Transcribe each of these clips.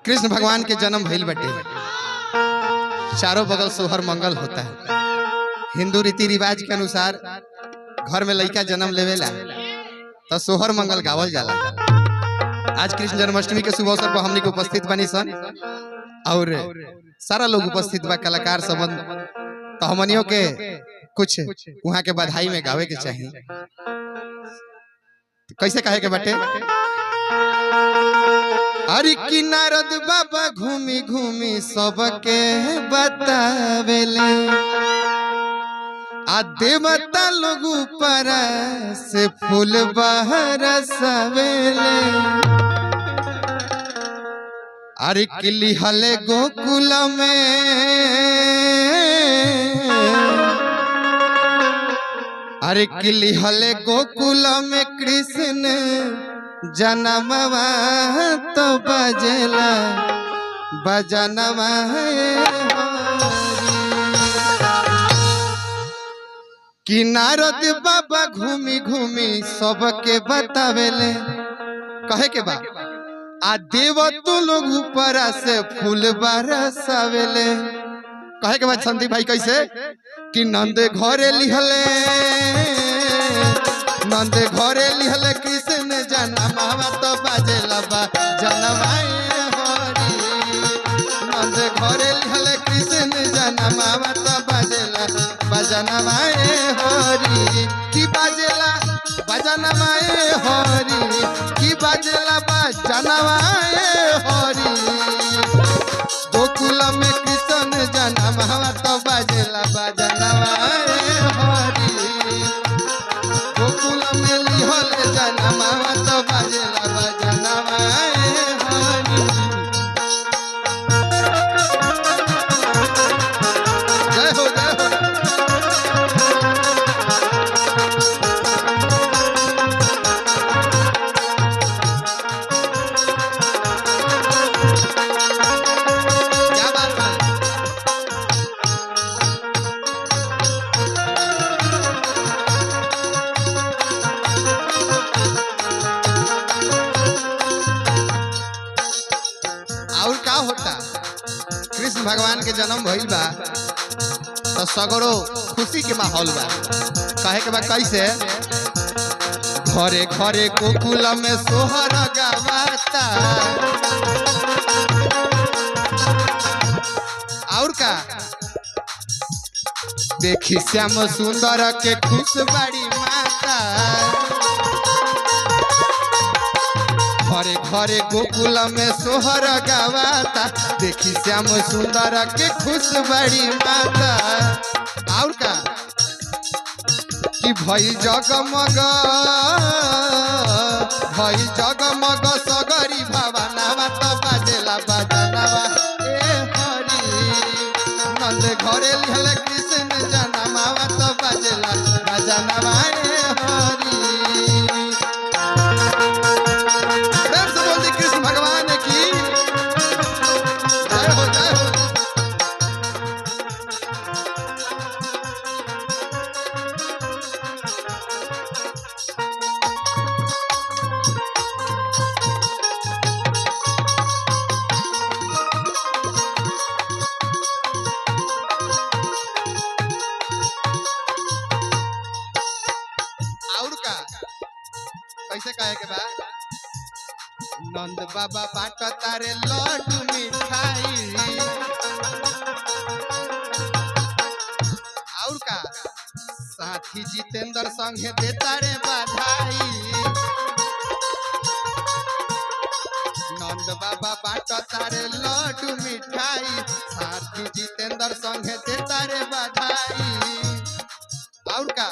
कृष्ण भगवान के जन्म भइल बटे, चारों बगल सोहर मंगल होता है। हिंदू रीति रिवाज के अनुसार घर में लड़का जन्म लेवेला तो सोहर मंगल गावल जाला। आज कृष्ण जन्माष्टमी के शुभ अवसर पर हमनी के उपस्थित बनी सन और सारा लोग उपस्थित बा, कलाकार संबंध, तो हमनियों के कुछ वहाँ के बधाई में गावे के चाहिए। तो कैसे कहे के बटे, अरे कि नारद बाबा घूमी घूमी सबके बतावेले, आ देवता लोग ऊपर से फूल बरसावेले। अरे किली हले गोकुल में, अरे किली हले गोकुल में कृष्ण जनमवा तो बजेला बजनवा कि नारद बाबा घूमी घूमी सबके बतावेले। कहे के बा आ देव तो लोग ऊपर से फूल बरसावेले। कहे के बाद संदीप भाई कैसे कि नंद घरे लिहले, नंद घरे लिहले कृष्ण जनमवा तो बजेला बजनवा हरि। नंद घरे लिहले कृष्ण जनमवा तो बजेला बजनवा हरि। की बजेला बजनवा हरि, की बजेला बजनवा हरि। गोकुल में कृष्ण जनमवा तो बजेला बजनवा हरि। गोकुल में लिहल जनमवा तो बजेला बजनवा हरि। जय हो जय हो। क्या बात है। और का होता, कृष्ण भगवान के जन्म भइल बा तो सगरो खुशी के माहौल बा। कहे के बा कैसे, घरे घरे गोकुल में सोहर गावाता। और का देखी श्याम सुंदर के खुश बड़ी माता। घरे घरे गोकुल में सोहर गावाता, देखी श्याम सुंदर के खुश बड़ी माता। और का कि भई जगमग, भई जगमग सगरी भवनवा तो बजेला बजनवा हरि। नंद घरे लिहले कृष्ण जनमवा तो बजेला बजनवा हरि। कृष्ण भगवान की जय हो जय हो। और का कैसे कहे के बा, नंद बाबा बाट तारे लड्डू मिठाई। और का साथी जितेंद्र संगे देता रे बधाई। नंद बाबा बाट तारे लड्डू मिठाई, साथी जितेंद्र संगे देता रे बधाई। और का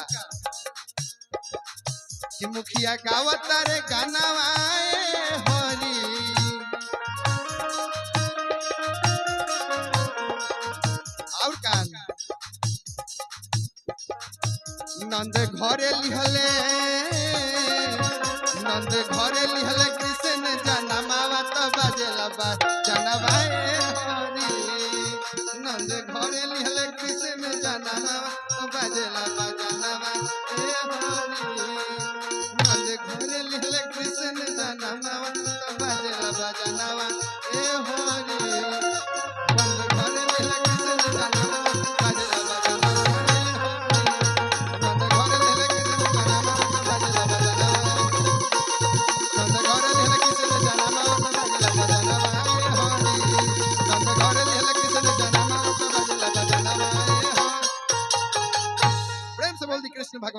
कि मुखिया गावता रे गानावा हरि। और का नंद घरे लिहले, नंद घरे लिहले कृष्ण जनमवा तो बजेला बजनवा हरि। नंद घरे लिहले कृष्ण जनमवा तो बजेला बजनवा हरि। नंद घरे लिहले कृष्ण जनमवा तो बजेला बजनवा हरि।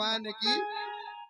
भगवान की